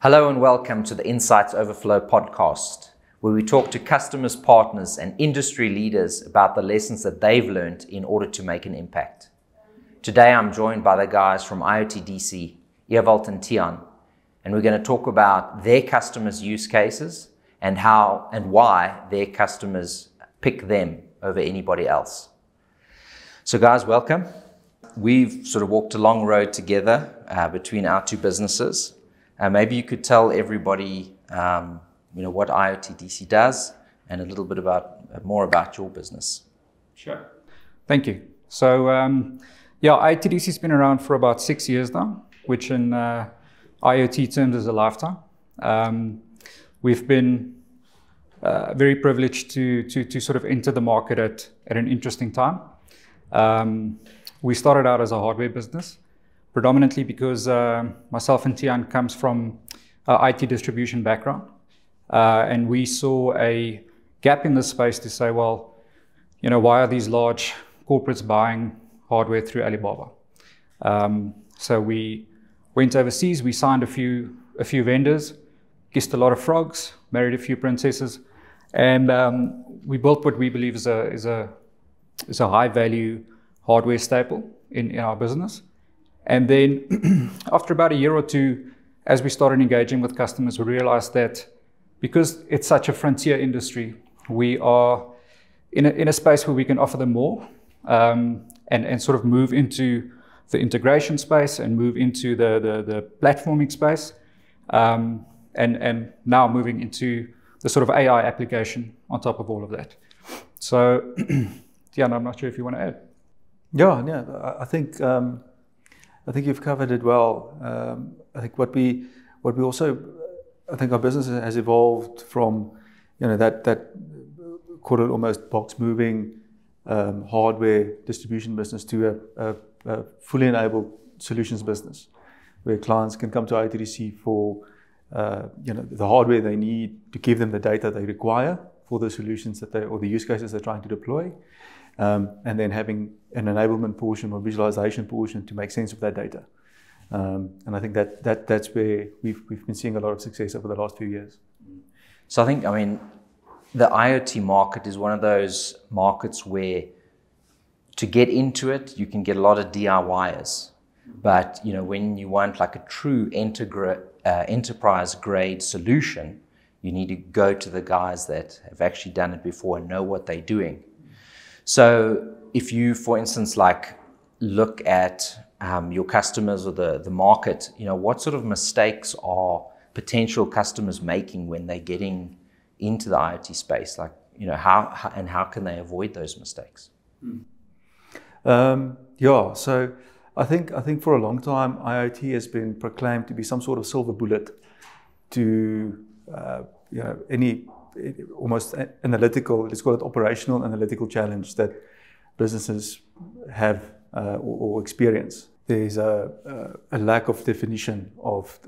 Hello and welcome to the Insights Overflow podcast, where we talk to customers, partners, and industry leaders about the lessons that they've learned in order to make an impact. Today, I'm joined by the guys from IOTDC, Ewald and Tiaan, and we're going to talk about their customers' use cases and how and why their customers pick them over anybody else. So guys, welcome. We've sort of walked a long road together between our two businesses. Maybe you could tell everybody, what IOTDC does and a little bit more about your business. Sure. Thank you. So, IOTDC has been around for about 6 years now, which in IoT terms is a lifetime. We've been very privileged to sort of enter the market at an interesting time. We started out as a hardware business, predominantly because myself and Tiaan comes from an IT distribution background. And we saw a gap in this space to say, well, why are these large corporates buying hardware through Alibaba? So we went overseas, we signed a few vendors, kissed a lot of frogs, married a few princesses, and we built what we believe is a high value hardware staple in our business. And then after about a year or two, as we started engaging with customers, we realized that because it's such a frontier industry, we are in a space where we can offer them more and sort of move into the integration space and move into the platforming space, and now moving into the sort of AI application on top of all of that. So, Tiaan, I'm not sure if you want to add. Yeah, I think you've covered it well. I think what we also, I think our business has evolved from, that call it almost box moving hardware distribution business to a fully enabled solutions business, where clients can come to IOTDC for the hardware they need to give them the data they require for the solutions or the use cases they're trying to deploy. And then having an enablement portion or visualization portion to make sense of that data. And I think that's where we've been seeing a lot of success over the last few years. So I think, the IoT market is one of those markets where to get into it, you can get a lot of DIYers. But, when you want like a true enterprise grade solution, you need to go to the guys that have actually done it before and know what they're doing. So if you, for instance, look at your customers or the market, what sort of mistakes are potential customers making when they're getting into the IoT space? How can they avoid those mistakes? So I think for a long time, IoT has been proclaimed to be some sort of silver bullet to any almost analytical, let's call it operational analytical challenge that businesses have or experience. There's a lack of definition of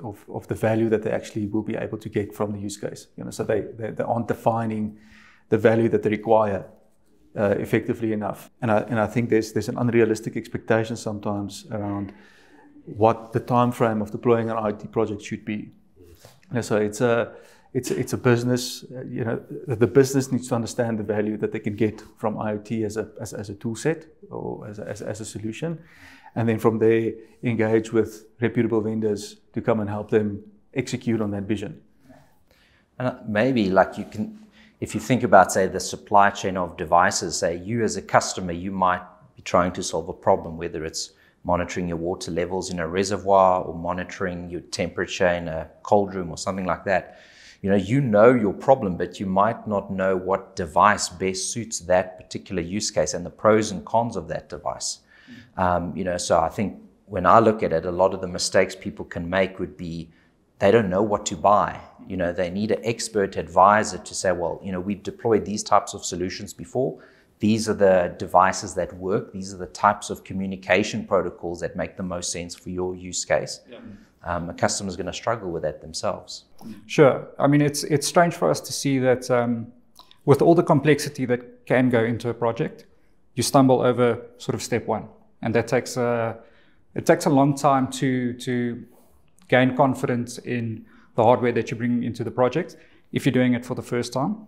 the value that they actually will be able to get from the use case. So they aren't defining the value that they require effectively enough. And I think there's an unrealistic expectation sometimes around what the time frame of deploying an IT project should be. So it's a business, the business needs to understand the value that they can get from IoT as a tool set or as a solution. And then from there, engage with reputable vendors to come and help them execute on that vision. And maybe if you think about, say, the supply chain of devices, say you as a customer, you might be trying to solve a problem, whether it's monitoring your water levels in a reservoir or monitoring your temperature in a cold room or something like that. You know your problem, but you might not know what device best suits that particular use case and the pros and cons of that device. So I think when I look at it, a lot of the mistakes people can make would be they don't know what to buy. They need an expert advisor to say, well, we've deployed these types of solutions before. These are the devices that work. These are the types of communication protocols that make the most sense for your use case. Yeah. A customer's going to struggle with that themselves. Sure. It's strange for us to see that with all the complexity that can go into a project, you stumble over sort of step one, and that takes a long time to gain confidence in the hardware that you bring into the project if you're doing it for the first time.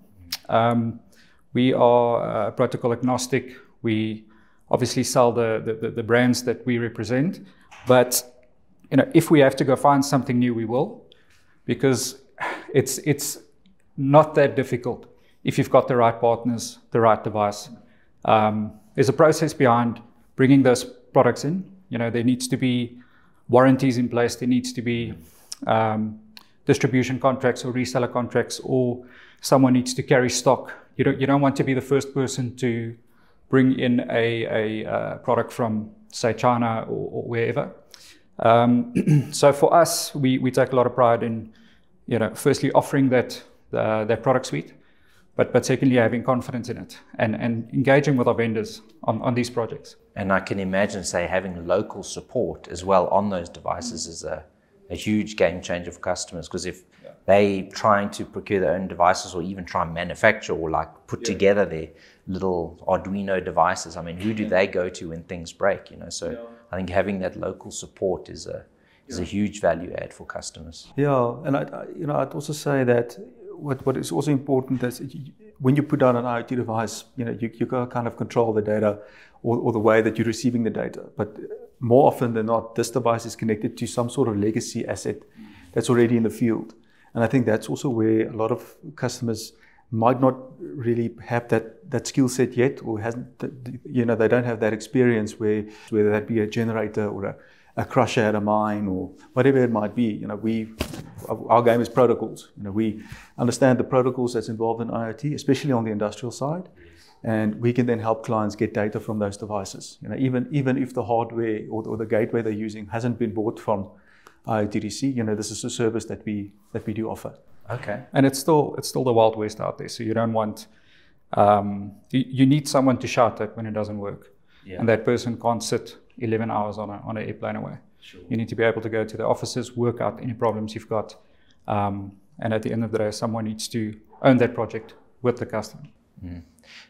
We are protocol agnostic. We obviously sell the brands that we represent, but if we have to go find something new, we will, because it's not that difficult if you've got the right partners, the right device. There's a process behind bringing those products in. There needs to be warranties in place. There needs to be distribution contracts or reseller contracts, or someone needs to carry stock. You don't want to be the first person to bring in a product from, say, China or wherever. So for us, we take a lot of pride in, firstly offering that product suite, but secondly having confidence in it and engaging with our vendors on these projects. And I can imagine, say, having local support as well on those devices is a huge game changer for customers, because if they trying to procure their own devices or even try and manufacture or like put together their little Arduino devices, I mean, who do they go to when things break? So I think having that local support is a huge value add for customers. Yeah, and I'd also say that what is also important is when you put down an IoT device, you kind of control the data or the way that you're receiving the data. But more often than not, this device is connected to some sort of legacy asset that's already in the field. And I think that's also where a lot of customers might not really have that skill set yet, or they don't have that experience whether that be a generator or a crusher at a mine or whatever it might be. Our game is protocols. We understand the protocols that's involved in IoT, especially on the industrial side, and we can then help clients get data from those devices. Even if the hardware or the gateway they're using hasn't been bought from IOTDC, this is a service that we do offer. Okay. And it's still the Wild West out there. So you don't want, you need someone to shout at when it doesn't work. Yeah. And that person can't sit 11 hours on an airplane away. Sure. You need to be able to go to the offices, work out any problems you've got. And at the end of the day, someone needs to own that project with the customer. Mm.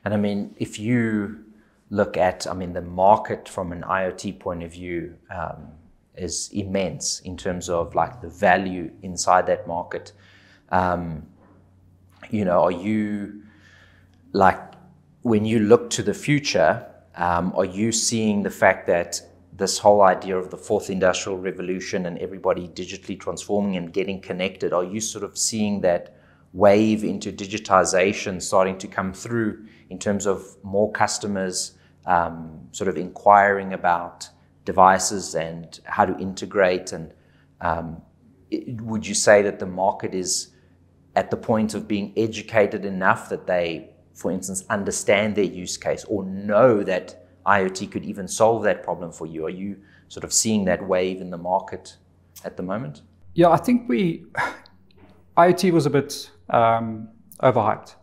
And I mean, if you look at, the market from an IoT point of view is immense in terms of like the value inside that market. Are you, like, when you look to the future, are you seeing the fact that this whole idea of the fourth industrial revolution and everybody digitally transforming and getting connected, are you sort of seeing that wave into digitization starting to come through in terms of more customers sort of inquiring about devices and how to integrate? And would you say that the market is at the point of being educated enough that they, for instance, understand their use case or know that IoT could even solve that problem for you? Are you sort of seeing that wave in the market at the moment? Yeah, I think IoT was a bit overhyped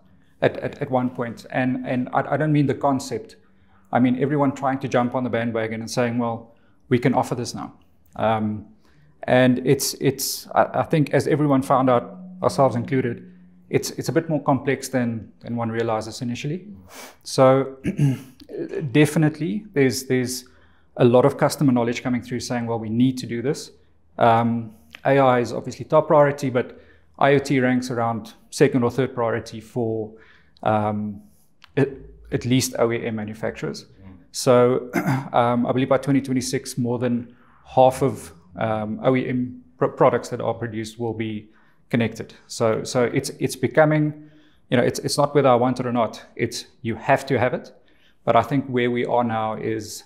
at one point. And I don't mean the concept. I mean everyone trying to jump on the bandwagon and saying, well, we can offer this now. And I think as everyone found out, ourselves included, it's a bit more complex than one realizes initially. So definitely there's a lot of customer knowledge coming through saying, well, we need to do this. AI is obviously top priority, but IoT ranks around second or third priority for at least OEM manufacturers. So I believe by 2026, more than half of OEM products that are produced will be connected. So it's becoming, it's not whether I want it or not. It's you have to have it. But I think where we are now is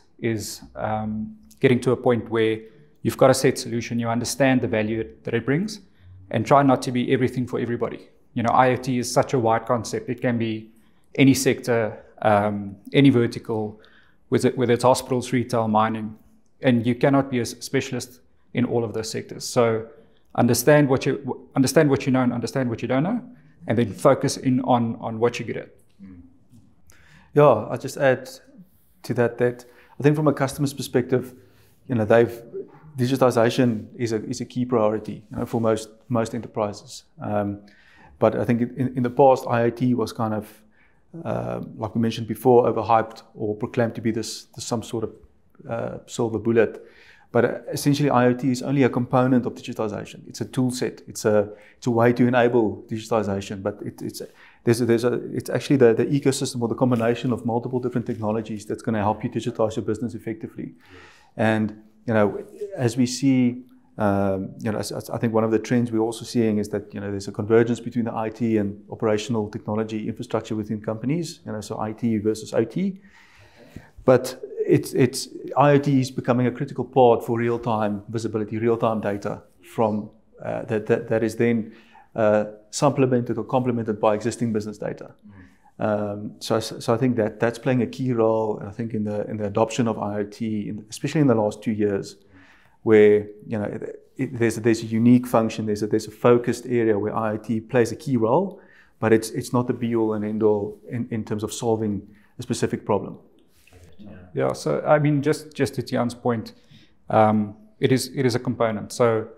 getting to a point where you've got a set solution, you understand the value that it brings, and try not to be everything for everybody. IoT is such a wide concept. It can be any sector, any vertical, whether it's hospitals, retail, mining, and you cannot be a specialist in all of those sectors. So understand what you know and understand what you don't know, and then focus in on what you're good at. Yeah, I'll just add to that I think from a customer's perspective, digitization is a key priority for most enterprises. But I think in the past, IoT was kind of like we mentioned before, overhyped or proclaimed to be some sort of silver bullet. But essentially, IoT is only a component of digitization. It's a tool set. It's a way to enable digitization. But it's actually the ecosystem or the combination of multiple different technologies that's going to help you digitize your business effectively. And as we see, I think one of the trends we're also seeing is that there's a convergence between the IT and operational technology infrastructure within companies. So IT versus OT. But it's IoT is becoming a critical part for real-time visibility, real-time data from that is then supplemented or complemented by existing business data. So I think that's playing a key role, and I think in the adoption of IoT, especially in the last 2 years, where there's a unique function, there's a focused area where IoT plays a key role, but it's not the be-all and end-all in terms of solving a specific problem. Yeah, so I mean, just to Tiaan's point, it is a component. So,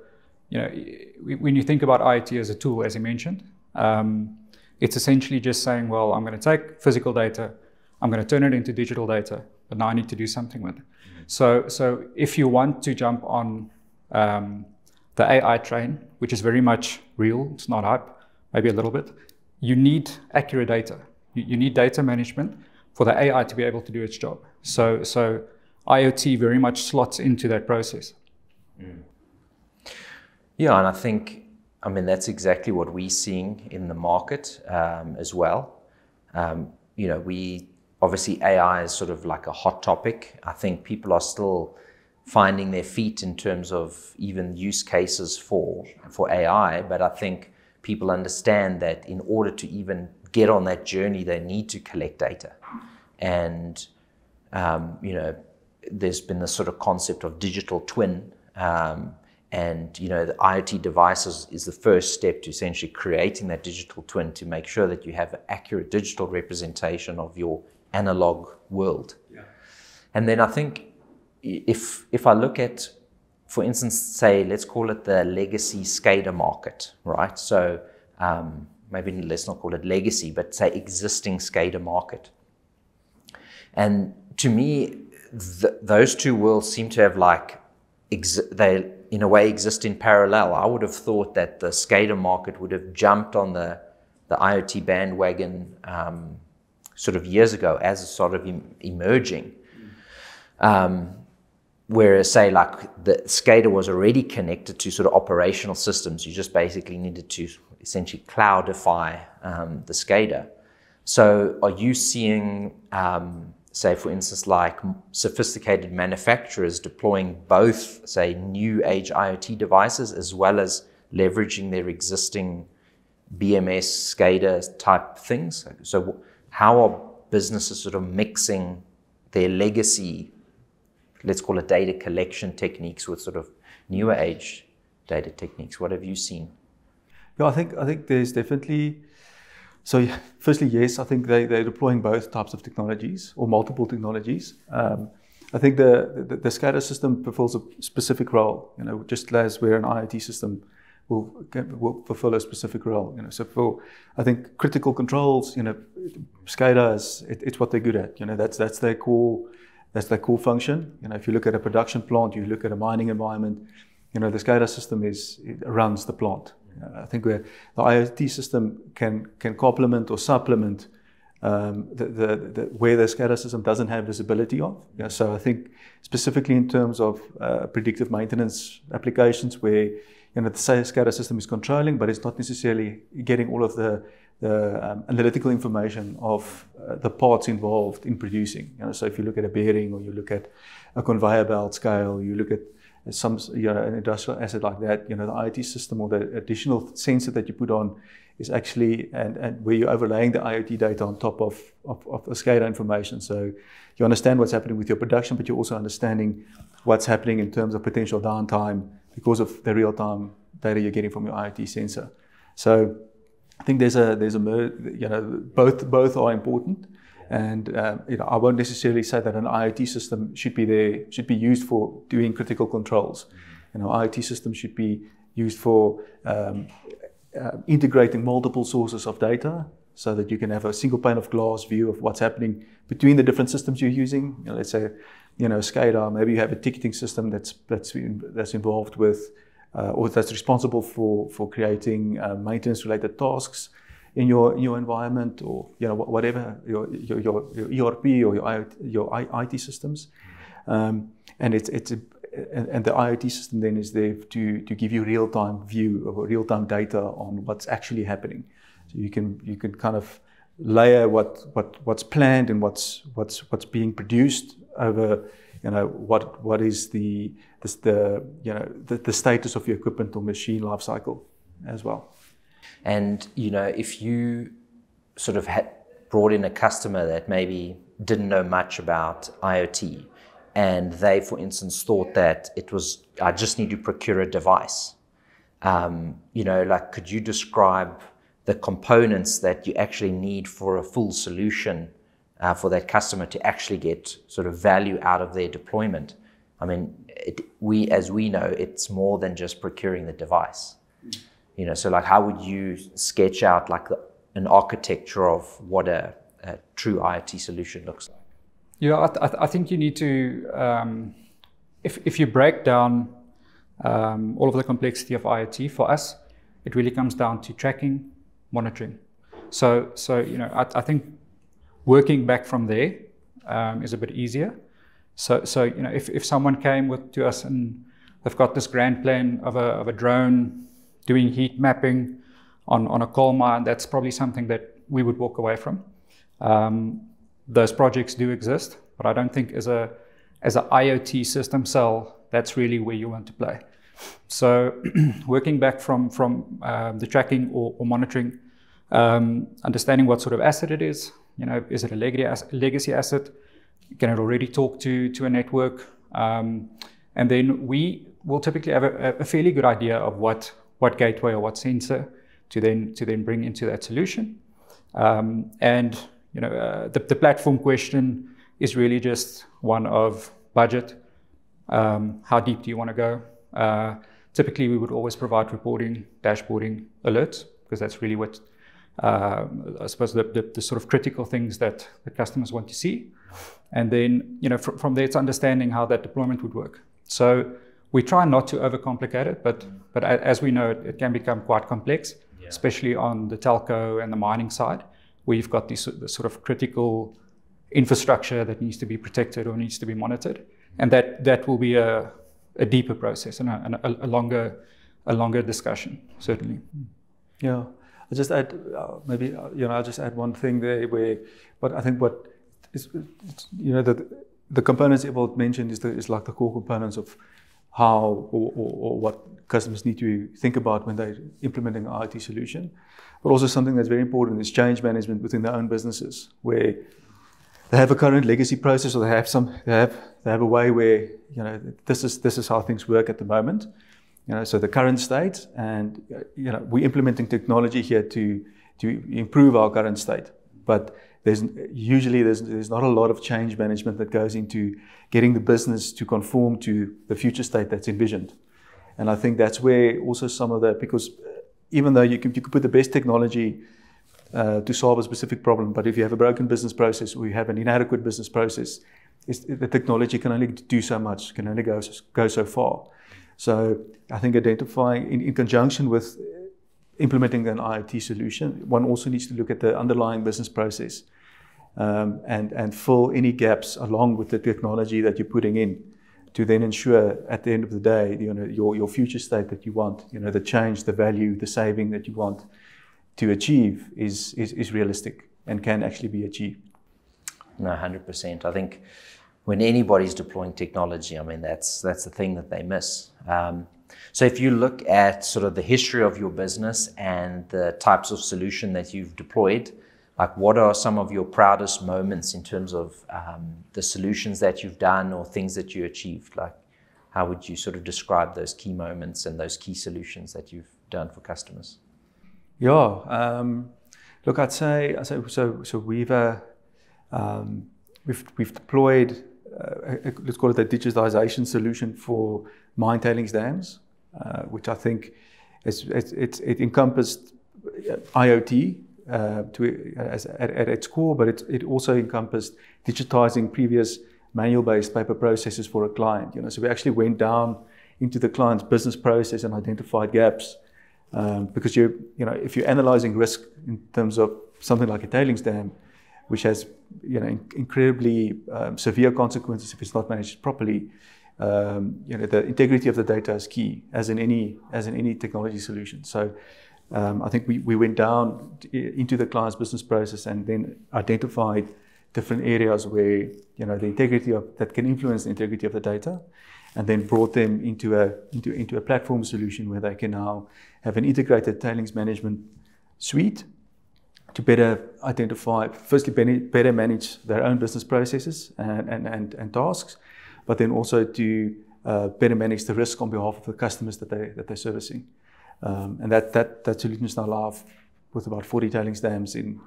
when you think about IoT as a tool, as he mentioned, it's essentially just saying, well, I'm going to take physical data, I'm going to turn it into digital data, but now I need to do something with it. So if you want to jump on the AI train, which is very much real, it's not hype, maybe a little bit, you need accurate data. You need data management for the AI to be able to do its job. So IoT very much slots into that process. Yeah, and I mean, that's exactly what we're seeing in the market as well. Obviously AI is sort of like a hot topic. I think people are still finding their feet in terms of even use cases for AI, but I think people understand that in order to even get on that journey, they need to collect data. And, there's been this sort of concept of digital twin, and, the IoT devices is the first step to essentially creating that digital twin to make sure that you have an accurate digital representation of your analog world. Yeah. And then I think if I look at, for instance, say, let's call it the legacy SCADA market, right? So maybe let's not call it legacy, but say existing SCADA market. And to me, those two worlds seem to have they in a way exist in parallel. I would have thought that the SCADA market would have jumped on the IoT bandwagon sort of years ago as it's sort of emerging. Whereas, say, like the SCADA was already connected to sort of operational systems. You just basically needed to essentially cloudify the SCADA. So are you seeing, say, for instance, like sophisticated manufacturers deploying both, say, new age IoT devices as well as leveraging their existing BMS, SCADA type things? So how are businesses sort of mixing their legacy, let's call it data collection techniques, with sort of newer age data techniques? What have you seen? Yeah, I think there's definitely. So firstly, yes, I think they're deploying both types of technologies or multiple technologies. I think the SCADA system fulfills a specific role, just as where an IoT system will fulfill a specific role. So for, I think, critical controls, SCADA it's what they're good at. That's their core function. If you look at a production plant, you look at a mining environment, the SCADA system runs the plant. I think where the IoT system can complement or supplement where the SCADA system doesn't have visibility of. So I think specifically in terms of predictive maintenance applications where the SCADA system is controlling, but it's not necessarily getting all of the analytical information of the parts involved in producing. So if you look at a bearing, or you look at a conveyor belt scale, you look at some an industrial asset like that, the IoT system or the additional sensor that you put on is actually and where you're overlaying the IoT data on top of the SCADA information. So you understand what's happening with your production, but you're also understanding what's happening in terms of potential downtime because of the real-time data you're getting from your IoT sensor. So I think there's a both are important. And I won't necessarily say that an IoT system should be used for doing critical controls. IoT system should be used for integrating multiple sources of data, so that you can have a single pane of glass view of what's happening between the different systems you're using. Let's say SCADA. Maybe you have a ticketing system that's involved with or that's responsible for creating maintenance-related tasks in your environment, or whatever your ERP or your IT systems, and the IoT system then is there to give you real-time view or real-time data on what's actually happening. So you can kind of layer what's planned and what's being produced over what is the status of your equipment or machine life cycle as well. And if you sort of had brought in a customer that maybe didn't know much about IoT, and they, for instance, thought that I just need to procure a device, could you describe the components that you actually need for a full solution for that customer to actually get sort of value out of their deployment? I mean, as we know, it's more than just procuring the device. So like, how would you sketch out like an architecture of what a true IoT solution looks like? Yeah, I think you need to, if you break down all of the complexity of IoT, for us, it really comes down to tracking, monitoring. So I think working back from there is a bit easier. So if someone came to us and they've got this grand plan of a drone doing heat mapping on a coal mine, that's probably something that we would walk away from. Those projects do exist, but I don't think as a IoT system sell, that's really where you want to play. So working back from the tracking or monitoring, understanding what sort of asset it is. Is it a legacy asset? Can it already talk to a network? And then we will typically have a fairly good idea of what gateway or what sensor to then bring into that solution. And the platform question is really just one of budget. How deep do you want to go? Typically, we would always provide reporting, dashboarding, alerts, because that's really what I suppose the sort of critical things that the customers want to see. And then from there, it's understanding how that deployment would work. So we try not to overcomplicate it, but as we know, it can become quite complex, especially on the telco and the mining side, where you've got this sort of critical infrastructure that needs to be protected or needs to be monitored, and that will be a deeper process and a longer discussion, certainly. Yeah, I'll just add I'll just add one thing there, but I think what is the components Ewald mentioned is like the core components of how or what customers need to think about when they're implementing an IoT solution. But also something that's very important is change management within their own businesses, where they have a current legacy process, or they have a way where this is how things work at the moment. So the current state, and we're implementing technology here to improve our current state. But there's not a lot of change management that goes into getting the business to conform to the future state that's envisioned. And I think that's where also some of that, because even though you could put the best technology to solve a specific problem, but if you have a broken business process or you have an inadequate business process, the technology can only do so much, can only go so far. So I think identifying in conjunction with implementing an IoT solution, one also needs to look at the underlying business process and fill any gaps along with the technology that you're putting in, to then ensure at the end of the day, your future state that you want, the change, the value, the saving that you want to achieve is realistic and can actually be achieved. No, 100%. I think when anybody's deploying technology, I mean, that's the thing that they miss. So if you look at sort of the history of your business and the types of solution that you've deployed, like what are some of your proudest moments in terms of the solutions that you've done or things that you achieved? Like, how would you sort of describe those key moments and those key solutions that you've done for customers? Yeah, look, I'd say so. We've deployed let's call it a digitization solution for mine tailings dams, which I think it encompassed IoT at its core, but it also encompassed digitizing previous manual-based paper processes for a client. So we actually went down into the client's business process and identified gaps. Because if you're analyzing risk in terms of something like a tailings dam, which has incredibly severe consequences if it's not managed properly, the integrity of the data is key, as in any technology solution. So I think we went down into the client's business process and then identified different areas where the integrity that can influence the integrity of the data, and then brought them into a platform solution where they can now have an integrated tailings management suite to better identify, firstly, better manage their own business processes and tasks, but then also to better manage the risk on behalf of the customers that they're servicing. And that solution is now live with about 40 tailings dams in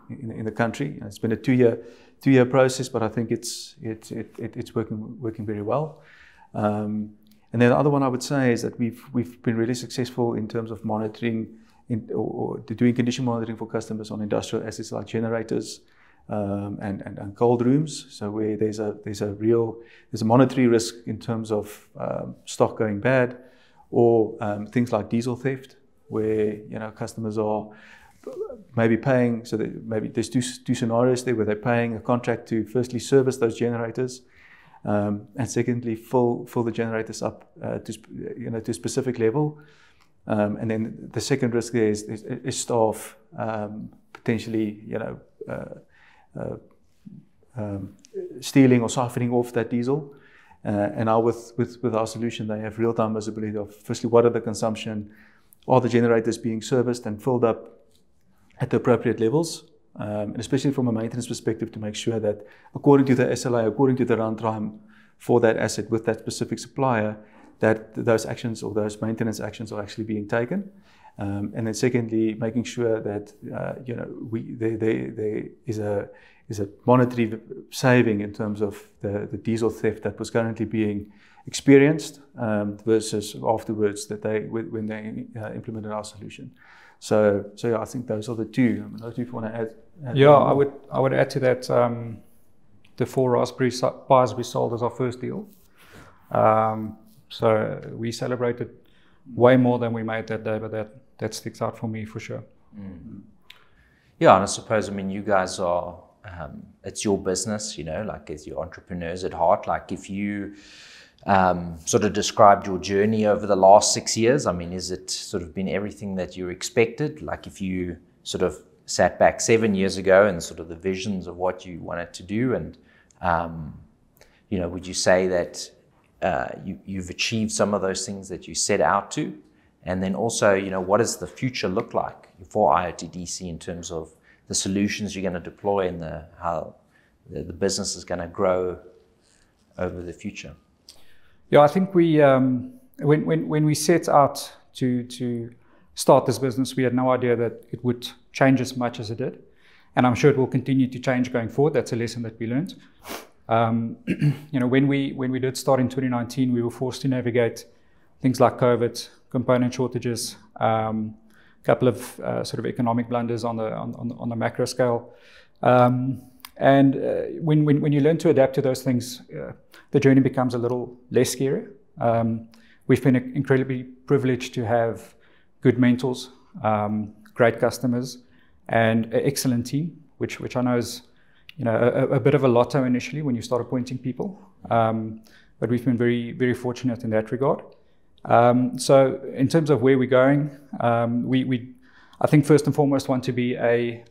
the country. It's been a two-year process, but I think it's working very well. And then the other one I would say is that we've been really successful in terms of monitoring or doing condition monitoring for customers on industrial assets like generators and cold rooms. So where there's a monetary risk in terms of stock going bad, or things like diesel theft, where customers are maybe paying. So maybe there's two scenarios there where they're paying a contract to firstly service those generators, and secondly fill the generators up to a specific level. And then the second risk there is staff potentially stealing or siphoning off that diesel. And now with our solution, they have real-time visibility of firstly what are the consumption, are the generators being serviced and filled up at the appropriate levels, and especially from a maintenance perspective, to make sure that according to the SLA, according to the runtime for that asset with that specific supplier, that those actions or those maintenance actions are actually being taken. And then secondly, making sure that there is a monetary saving in terms of the diesel theft that was currently being experienced versus afterwards when they implemented our solution. So yeah, I think those are the two. I don't know if you want to add. Yeah, I would add to that the 4 Raspberry Pis we sold as our first deal. So we celebrated way more than we made that day, but that sticks out for me for sure. Mm. Yeah, and I suppose, you guys are, it's your business, like as you're entrepreneurs at heart. Like if you sort of described your journey over the last 6 years, is it sort of been everything that you expected? Like if you sort of sat back 7 years ago and sort of the visions of what you wanted to do, and would you say that you've achieved some of those things that you set out to? And then also, what does the future look like for IOTDC in terms of the solutions you're going to deploy and how the business is going to grow over the future? Yeah, I think we when we set out to start this business, we had no idea that it would change as much as it did, and I'm sure it will continue to change going forward. That's a lesson that we learned. When we did start in 2019, we were forced to navigate things like COVID, component shortages, couple of sort of economic blunders on the macro scale, and when you learn to adapt to those things, the journey becomes a little less scary. We've been incredibly privileged to have good mentors, great customers, and an excellent team, which I know is a bit of a lotto initially when you start appointing people, but we've been very, very fortunate in that regard. So in terms of where we're going, I think first and foremost want to be a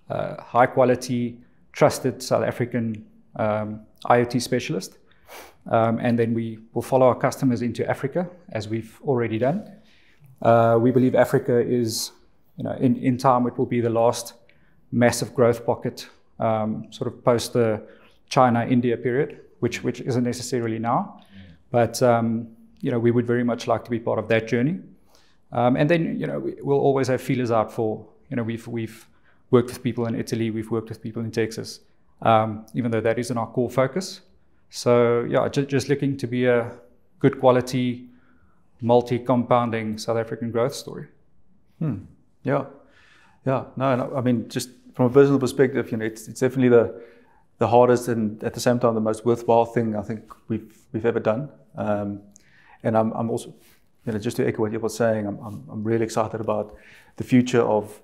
high quality, trusted South African IoT specialist, and then we will follow our customers into Africa as we've already done. We believe Africa is, in time it will be the last massive growth pocket, sort of post the China-India period, which isn't necessarily now, but we would very much like to be part of that journey. And then we'll always have feelers out for, we've worked with people in Italy, we've worked with people in Texas, even though that isn't our core focus. So yeah, just looking to be a good quality, multi-compounding South African growth story. Yeah. No, just from a personal perspective, it's definitely the hardest and at the same time the most worthwhile thing I think we've ever done. And I'm also, just to echo what you were saying, I'm really excited about the future of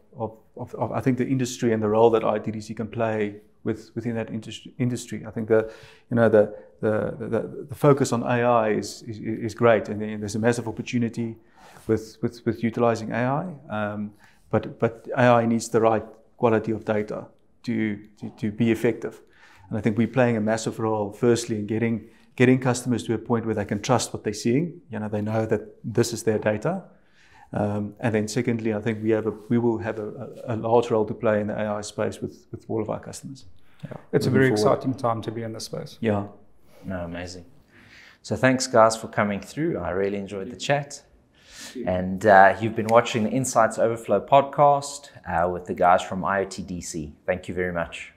I think the industry and the role that IOTDC can play within that industry. I think the focus on AI is great, and there's a massive opportunity with utilizing AI. But AI needs the right quality of data to be effective. And I think we're playing a massive role, firstly, in getting customers to a point where they can trust what they're seeing. They know that this is their data. And then secondly, I think we will have a large role to play in the AI space with all of our customers. Yeah. It's a very exciting time to be in this space. Yeah. No, amazing. So thanks, guys, for coming through. I really enjoyed the chat. And you've been watching the Insights Overflow podcast with the guys from IOTDC. Thank you very much.